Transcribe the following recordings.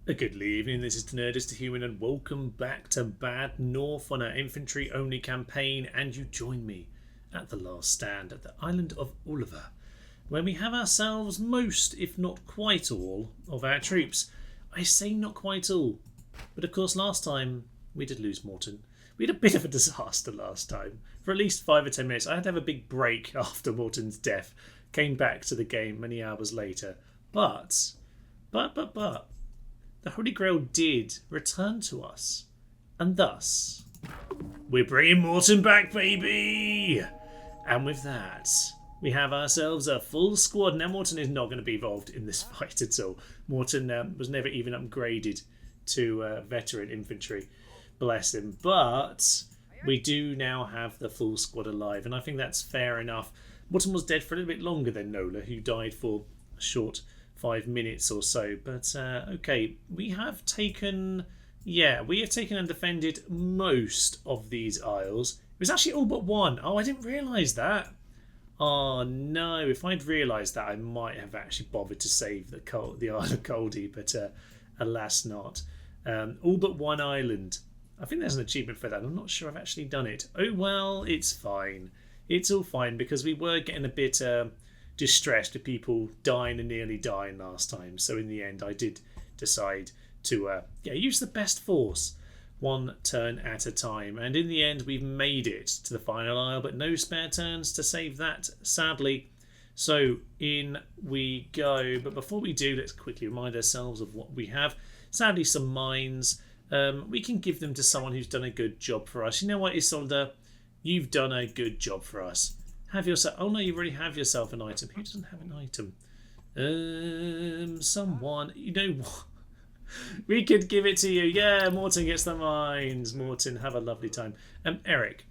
A good evening, this is Nerdist Human and welcome back to Bad North on our infantry only campaign, and you join me at the last stand at the island of Oliver, where we have ourselves most, if not quite all, of our troops. I say not quite all, but of course last time we did lose Morton. We had a bit of a disaster last time. For at least 5 or 10 minutes I had to have a big break after Morton's death. Came back to the game many hours later. But the Holy Grail did return to us. And thus, we're bringing Morton back, baby! And with that, we have ourselves a full squad. Now, Morton is not going to be involved in this fight at all. Morton was never even upgraded to veteran infantry. Bless him. But we do now have the full squad alive, and I think that's fair enough. Morton was dead for a little bit longer than Nola, who died for a short 5 minutes or so. But okay, we have taken and defended most of these isles. It was actually all but one. Oh, I didn't realise that. Oh no, if I'd realised that, I might have actually bothered to save the Isle of Goldie, but alas not. All but one island. I think there's an achievement for that. I'm not sure I've actually done it. Oh well, it's fine. It's all fine because we were getting a bit distressed with people dying and nearly dying last time. So in the end, I did decide to use the best force, one turn at a time. And in the end, we've made it to the final isle, but no spare turns to save that, sadly. So in we go. But before we do, let's quickly remind ourselves of what we have. Sadly, some mines. We can give them to someone who's done a good job for us. You know what, Isolde? You've done a good job for us. Have yourself... Oh no, you already have yourself an item. Who doesn't have an item? Someone... You know what? We could give it to you. Yeah, Morton gets the mines. Morton, have a lovely time. Eric.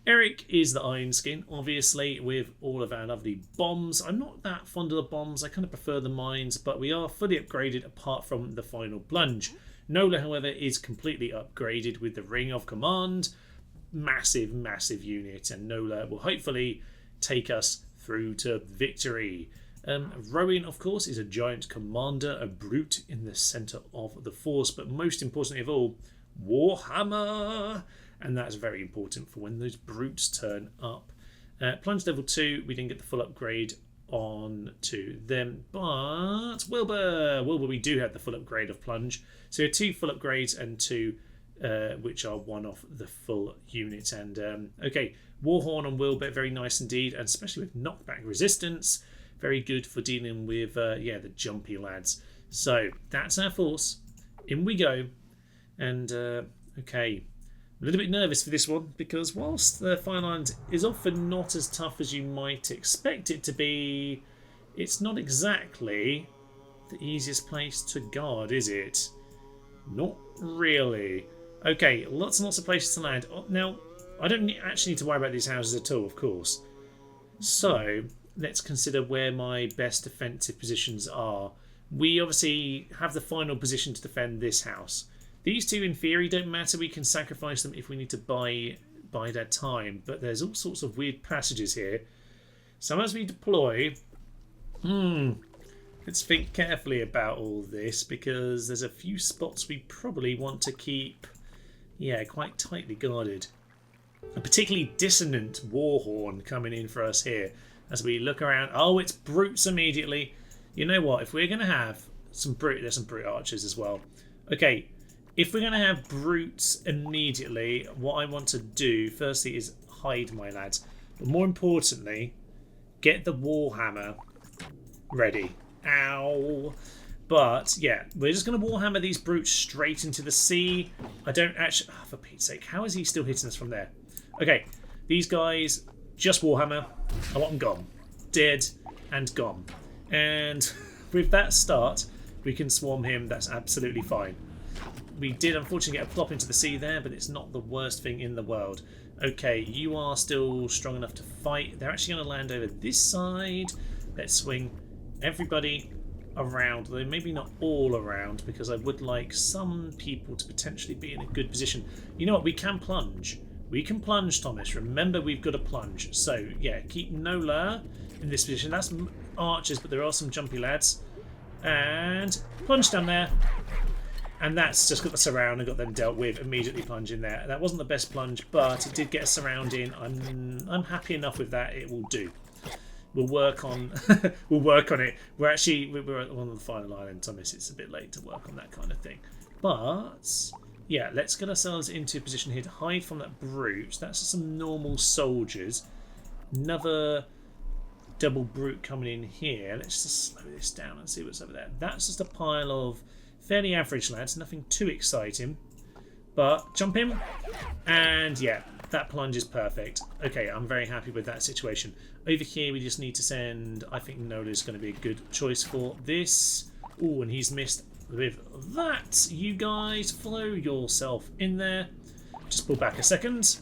Eric is the Iron Skin, obviously, with all of our lovely bombs. I'm not that fond of the bombs. I kind of prefer the mines, but we are fully upgraded apart from the final plunge. Nola, however, is completely upgraded with the Ring of Command. Massive, massive unit, and Nola will hopefully take us through to victory. Rowan, of course, is a giant commander, a brute in the centre of the force, but most importantly of all, Warhammer, and that's very important for when those brutes turn up. Plunge level 2, we didn't get the full upgrade on to them, but Wilbur, we do have the full upgrade of Plunge. So 2 full upgrades and 2 which are one off the full unit. And okay, Warhorn and Wilbur, very nice indeed, and especially with knockback resistance, very good for dealing with the jumpy lads. So that's our force. In we go. And okay, I'm a little bit nervous for this one because whilst the Fine Island is often not as tough as you might expect it to be, it's not exactly the easiest place to guard, is it? Not really. Okay, lots and lots of places to land. Now, I don't actually need to worry about these houses at all, of course. So, let's consider where my best defensive positions are. We obviously have the final position to defend this house. These two, in theory, don't matter. We can sacrifice them if we need to buy their time. But there's all sorts of weird passages here. So as we deploy... let's think carefully about all this, because there's a few spots we probably want to keep, quite tightly guarded. A particularly dissonant Warhorn coming in for us here as we look around. Oh, it's brutes immediately. You know what? If we're going to have some brute, there's some brute archers as well. Okay, if we're going to have brutes immediately, what I want to do firstly is hide my lads, but more importantly, get the Warhammer ready. Ow. But yeah, we're just going to Warhammer these brutes straight into the sea. I don't actually... Oh, for Pete's sake, how is he still hitting us from there? Okay, these guys, just Warhammer. I want them gone. Dead and gone. And with that start, we can swarm him. That's absolutely fine. We did unfortunately get a plop into the sea there, but it's not the worst thing in the world. Okay, you are still strong enough to fight. They're actually going to land over this side. Let's swing everybody around, though maybe not all around, because I would like some people to potentially be in a good position. You know what? We can plunge. We can plunge, Thomas. Remember, we've got to plunge. So, yeah, keep Nola in this position. That's archers, but there are some jumpy lads. And plunge down there. And that's just got the surround and got them dealt with. Immediately plunge in there. That wasn't the best plunge, but it did get a surround in. I'm happy enough with that. It will do. We'll work on we'll work on it. We're on the final island, Thomas. It's a bit late to work on that kind of thing. But yeah, let's get ourselves into a position here to hide from that brute. That's just some normal soldiers. Another double brute coming in here. Let's just slow this down and see what's over there. That's just a pile of fairly average lads, nothing too exciting. But jump in, and yeah, that plunge is perfect. Okay, I'm very happy with that situation. Over here, we just need to send. I think Nola's going to be a good choice for this. Oh, and he's missed with that. You guys, flow yourself in there. Just pull back a second,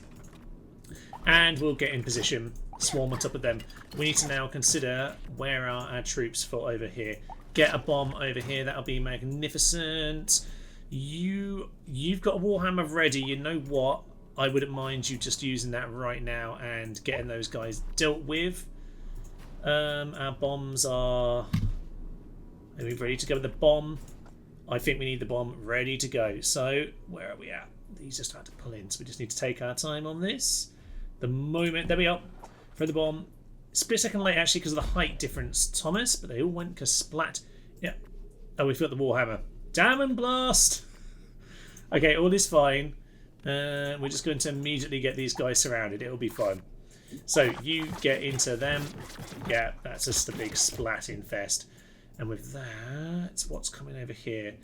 and we'll get in position. Swarm on top of them. We need to now consider where are our troops for over here. Get a bomb over here. That'll be magnificent. You've got a Warhammer ready. You know what? I wouldn't mind you just using that right now and getting those guys dealt with. Our bombs are we ready to go with the bomb? I think we need the bomb ready to go. So where are we at? These just had to pull in, so we just need to take our time on this. The moment there we are. Throw the bomb. Split second late actually because of the height difference, Thomas, but they all went splat. Yeah. Oh, we've got the Warhammer. Damn and blast! Okay, all is fine. We're just going to immediately get these guys surrounded. It'll be fine. So you get into them. Yeah, that's just a big splat infest. And with that, what's coming over here?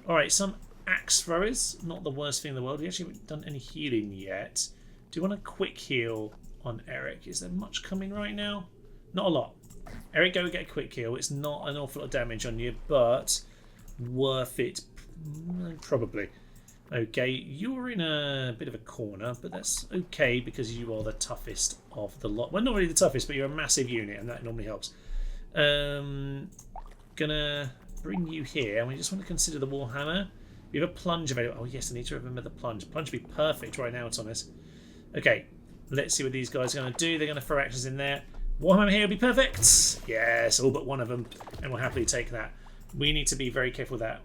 Alright, some axe throwers. Not the worst thing in the world. We actually haven't done any healing yet. Do you want a quick heal on Eric? Is there much coming right now? Not a lot. Eric, go get a quick heal. It's not an awful lot of damage on you, but worth it probably. Okay, you're in a bit of a corner, but that's okay because you are the toughest of the lot. Well, not really the toughest, but you're a massive unit, and that normally helps. Gonna bring you here, and we just want to consider the Warhammer. We have a plunge available. Oh yes, I need to remember the plunge. Plunge would be perfect right now, Thomas. Okay, let's see what these guys are going to do. They're going to throw axes in there. Warhammer here will be perfect. Yes, all but one of them, and we'll happily take that. We need to be very careful with that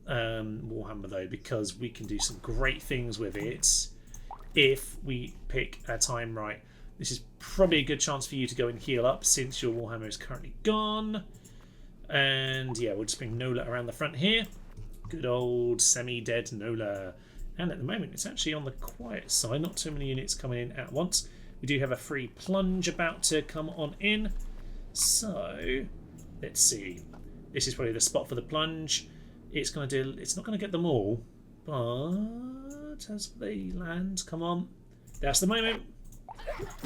Warhammer though, because we can do some great things with it if we pick our time right. This is probably a good chance for you to go and heal up since your Warhammer is currently gone. And yeah, we'll just bring Nola around the front here. Good old semi-dead Nola. And at the moment, it's actually on the quiet side. Not too many units coming in at once. We do have a free plunge about to come on in. So, let's see. This is probably the spot for the plunge. It's going to do. It's not going to get them all, but as they land, come on. That's the moment.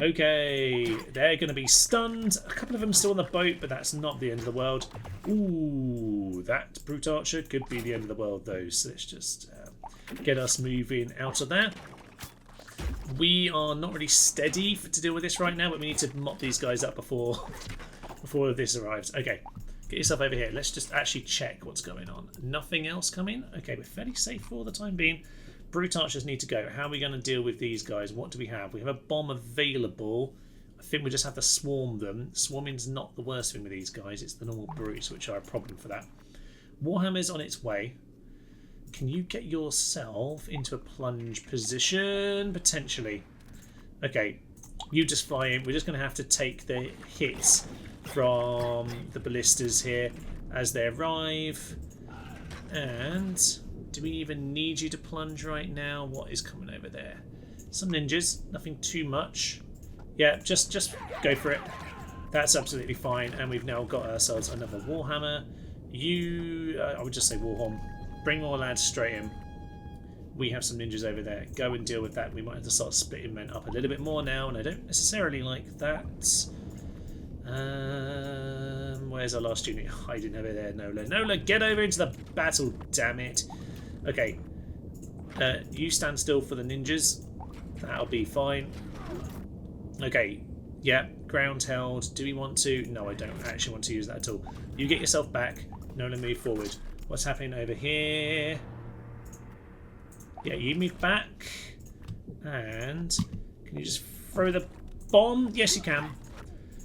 Okay, they're going to be stunned. A couple of them still on the boat, but that's not the end of the world. Ooh, that brute archer could be the end of the world, though. So let's just get us moving out of there. We are not really steady to deal with this right now, but we need to mop these guys up before this arrives. Okay, get yourself over here. Let's just actually check what's going on. Nothing else coming? Okay, we're fairly safe for the time being. Brute archers need to go. How are we going to deal with these guys? What do we have? We have a bomb available. I think we just have to swarm them. Swarming's not the worst thing with these guys. It's the normal brutes which are a problem for that. Warhammer's on its way. Can you get yourself into a plunge position? Potentially. Okay, you just fly in. We're just going to have to take the hits from the ballistas here as they arrive. And do we even need you to plunge right now? What is coming over there? Some ninjas, nothing too much. Yeah, just go for it. That's absolutely fine. And we've now got ourselves another Warhammer. I would just say Warhorn. Bring more lads straight in. We have some ninjas over there. Go and deal with that. We might have to start splitting men up a little bit more now, and I don't necessarily like that. Where's our last unit? Hiding over there, Nola. Nola, get over into the battle, damn it. Okay. You stand still for the ninjas. That'll be fine. Okay. Yeah, ground held. Do we want to? No, I don't actually want to use that at all. You get yourself back. Nola, move forward. What's happening over here? Yeah, you move back. And can you just throw the bomb? Yes, you can.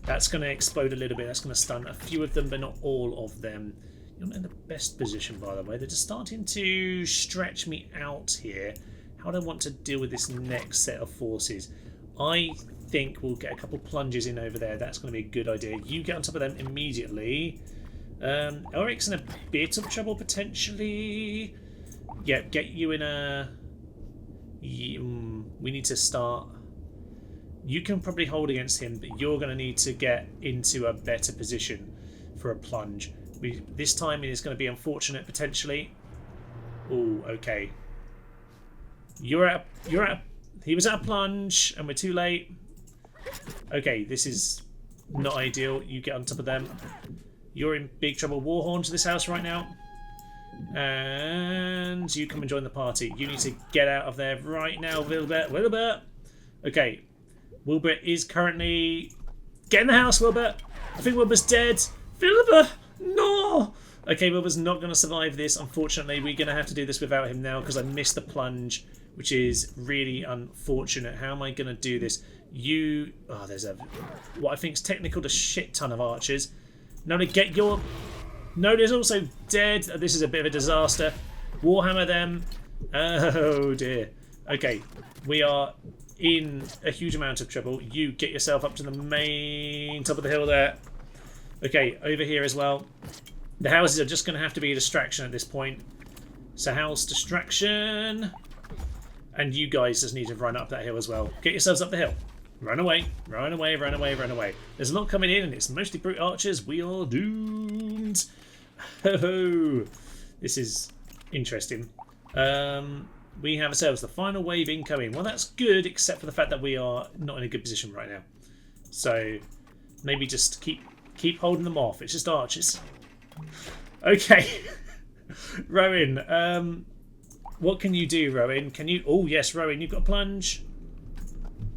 That's going to explode a little bit. That's going to stun a few of them, but not all of them. You're not in the best position, by the way. They're just starting to stretch me out here. How do I want to deal with this next set of forces? I think we'll get a couple plunges in over there. That's going to be a good idea. You get on top of them immediately. Elric's in a bit of trouble, potentially. Yeah, get you in a... we need to start... You can probably hold against him, but you're going to need to get into a better position for a plunge. This time it is going to be unfortunate, potentially. Oh, okay. He was at a plunge, and we're too late. Okay, this is not ideal. You get on top of them. You're in big trouble. Warhorn to this house right now. And you come and join the party. You need to get out of there right now, Wilbert. Wilbert! Okay. Wilbert is currently... Get in the house, Wilbert! I think Wilbert's dead. Wilbert! No! Okay, Wilbert's not going to survive this. Unfortunately, we're going to have to do this without him now because I missed the plunge, which is really unfortunate. How am I going to do this? You... Oh, there's a... What I think is technical to shit ton of archers. No, to get your... No, there's also dead. This is a bit of a disaster. Warhammer them. Oh, dear. Okay, we are in a huge amount of trouble. You get yourself up to the main top of the hill there. Okay, over here as well. The houses are just going to have to be a distraction at this point. So house distraction. And you guys just need to run up that hill as well. Get yourselves up the hill. Run away, run away, run away, run away. There's a lot coming in and it's mostly brute archers. We are doomed. Oh, this is interesting. We have ourselves the final wave incoming. Well, that's good, except for the fact that we are not in a good position right now. So maybe just keep holding them off. It's just archers. Okay. Rowan, what can you do, Rowan? Can you... Oh, yes, Rowan, you've got a plunge.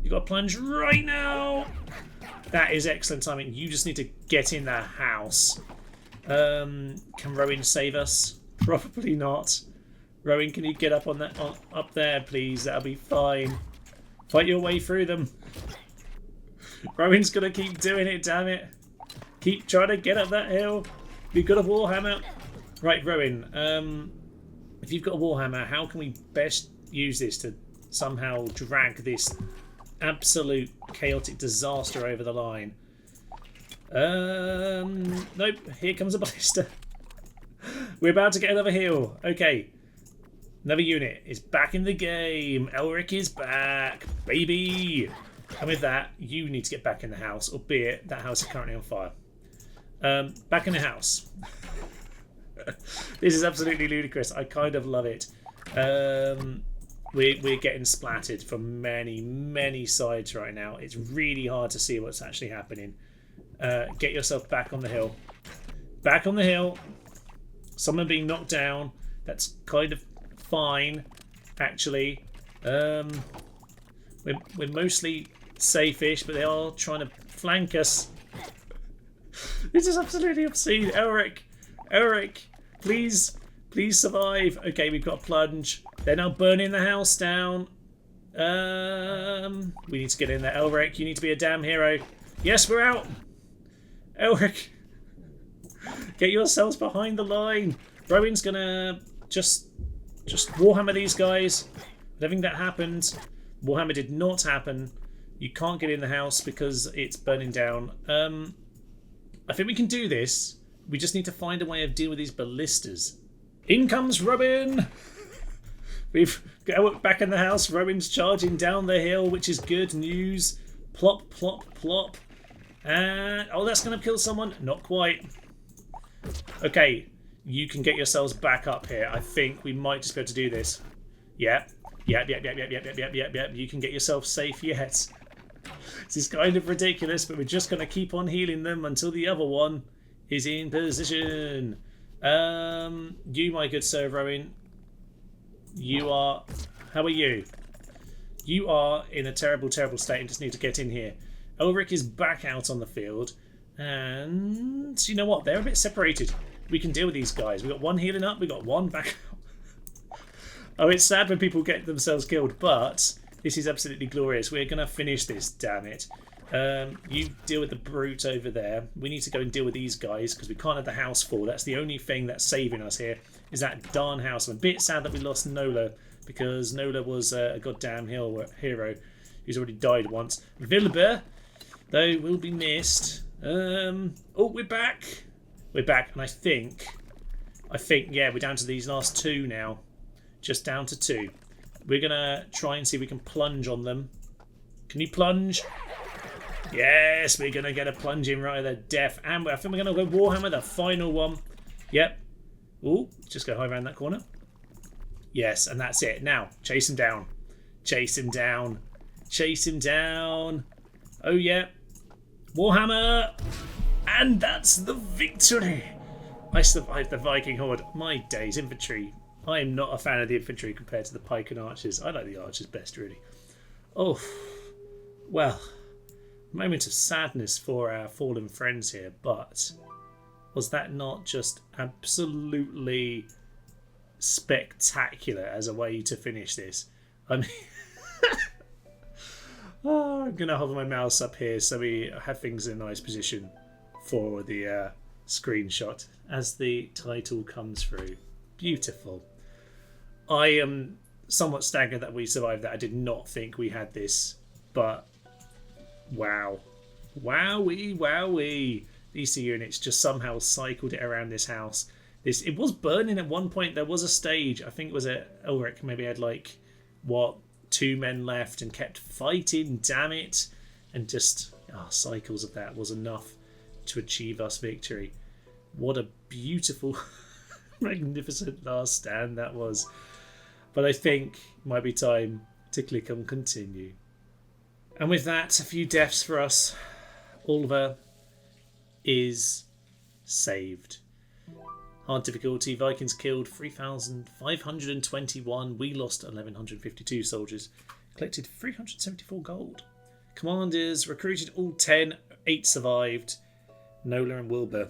You've got a plunge right now. That is excellent timing. You just need to get in the house. Can Rowan save us? Probably not. Rowan, can you get up on that up there, please? That'll be fine. Fight your way through them. Rowan's gonna keep doing it, damn it. Keep trying to get up that hill. We've got a warhammer. Right, Rowan. If you've got a warhammer, how can we best use this to somehow drag this absolute chaotic disaster over the line? Nope. Here comes a ballista. We're about to get another hill. Okay. Another unit is back in the game. Elric is back, baby. And with that, you need to get back in the house, albeit that house is currently on fire. Back in the house. This is absolutely ludicrous. I kind of love it. We're getting splattered from many sides right now. It's really hard to see what's actually happening. Get yourself back on the hill. Back on the hill. Someone being knocked down. That's kind of fine, actually. We're mostly safe-ish, but they are trying to flank us. This is absolutely obscene. Elric, please survive. Okay, we've got a plunge. They're now burning the house down. We need to get in there. Elric, you need to be a damn hero. Yes, we're out. Elric, get yourselves behind the line. Rowan's gonna just warhammer these guys. I don't think that happened. Warhammer did not happen. You can't get in the house because it's burning down. I think we can do this. We just need to find a way of dealing with these ballistas. In comes Robin! We've got back in the house. Robin's charging down the hill, which is good news. Plop, plop, plop. And... oh, that's going to kill someone. Not quite. Okay, you can get yourselves back up here. I think we might just be able to do this. Yep. Yep. You can get yourself safe yet. This is kind of ridiculous, but we're just going to keep on healing them until the other one is in position. You, my good sir, Rowan. You are... how are you? You are in a terrible state and just need to get in here. Ulrich is back out on the field. And you know what? They're a bit separated. We can deal with these guys. We've got one healing up. We've got one back out. Oh, it's sad when people get themselves killed, but this is absolutely glorious. We're going to finish this, damn it. You deal with the brute over there. We need to go and deal with these guys because we can't have the house fall. That's the only thing that's saving us here, is that darn house. I'm a bit sad that we lost Nola, because Nola was a goddamn hero who's already died once. Wilbur, though, will be missed. Oh, we're back. We're back, and I think, yeah, we're down to these last two now. Just down to two. We're going to try and see if we can plunge on them. Can you plunge? Yes, we're going to get a plunge in right at the death. And I think we're going to go Warhammer, the final one. Yep. Ooh, just go high around that corner. Yes, and that's it. Now, chase him down. Chase him down. Chase him down. Oh, yeah. Warhammer. And that's the victory. I survived the Viking horde. My days, infantry. I am not a fan of the infantry compared to the pike and archers. I like the archers best, really. Oh, well, moment of sadness for our fallen friends here, but was that not just absolutely spectacular as a way to finish this? I mean, oh, I'm going to hold my mouse up here so we have things in a nice position for the screenshot as the title comes through. Beautiful. I am somewhat staggered that we survived that. I did not think we had this, but wow. Wowee, wowee. These two units just somehow cycled it around this house. It was burning at one point. There was a stage, I think it was at Ulrich, maybe had like, what, 2 men left and kept fighting, damn it. And just, cycles of that was enough to achieve us victory. What a beautiful, magnificent last stand that was. But I think it might be time to click on continue. And with that, a few deaths for us. Oliver is saved. Hard difficulty, Vikings killed 3,521. We lost 1,152 soldiers. Collected 374 gold. Commanders recruited all 10. 8 survived. Nola and Wilbur,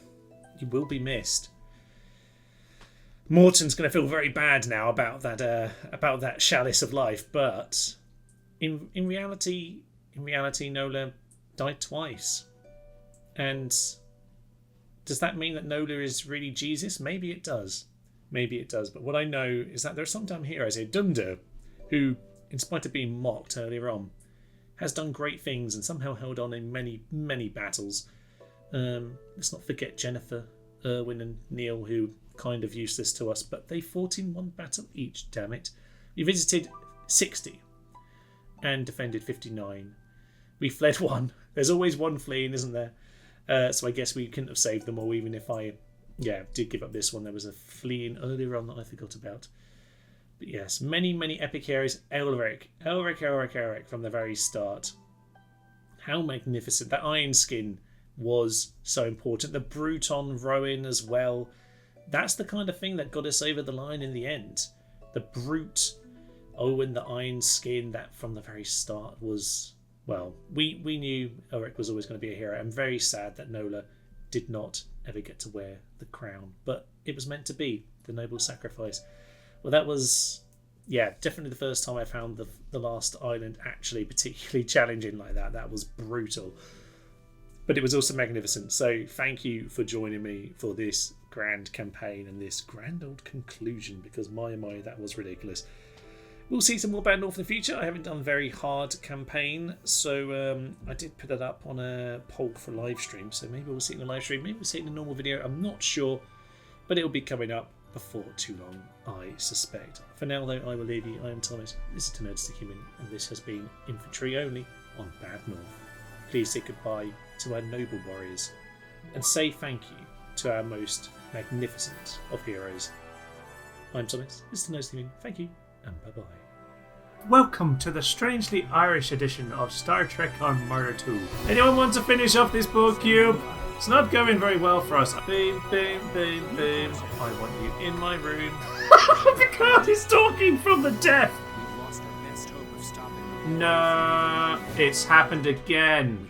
you will be missed. Morton's going to feel very bad now about that chalice of life, but in reality, Nola died twice. And does that mean that Nola is really Jesus? Maybe it does. But what I know is that there are some damn heroes here. Dunder, who, in spite of being mocked earlier on, has done great things and somehow held on in many, many battles. Let's not forget Jennifer, Erwin and Neil, who kind of useless to us, but they fought in one battle each, damn it. We visited 60 and defended 59. We fled 1. There's always one fleeing, isn't there? So I guess we couldn't have saved them all, even if I did give up this one. There was a fleeing earlier on that I forgot about. But yes, many, many epic heroes. Elric from the very start. How magnificent. That iron skin was so important. The Bruton Rowan as well. That's the kind of thing that got us over the line in the end. The brute Owen, the iron skin, that from the very start was, well, we knew Ulrich was always going to be a hero. I'm very sad that Nola did not ever get to wear the crown, but it was meant to be the noble sacrifice. Well, that was, definitely the first time I found the last island actually particularly challenging like that. That was brutal. But it was also magnificent. So thank you for joining me for this grand campaign and this grand old conclusion, because my, that was ridiculous. We'll see some more Bad North in the future. I haven't done a very hard campaign, so I did put it up on a poll for live stream. So maybe we'll see it in the live stream, maybe we'll see it in a normal video. I'm not sure, but it will be coming up before too long, I suspect. For now, though, I will leave you. I am Thomas. This is Nerds to Human, and this has been Infantry Only on Bad North. Please say goodbye to our noble warriors and say thank you to our most magnificent of heroes. I'm Thomas. This is Nerds to Human. Thank you, and bye-bye. Welcome to the strangely Irish edition of Star Trek Armada 2. Anyone want to finish off this book, Cube? It's not going very well for us. Boom, boom, boom, boom. I want you in my room. Because he's talking from the death. We've lost our best hope of stopping them. No, it's happened again.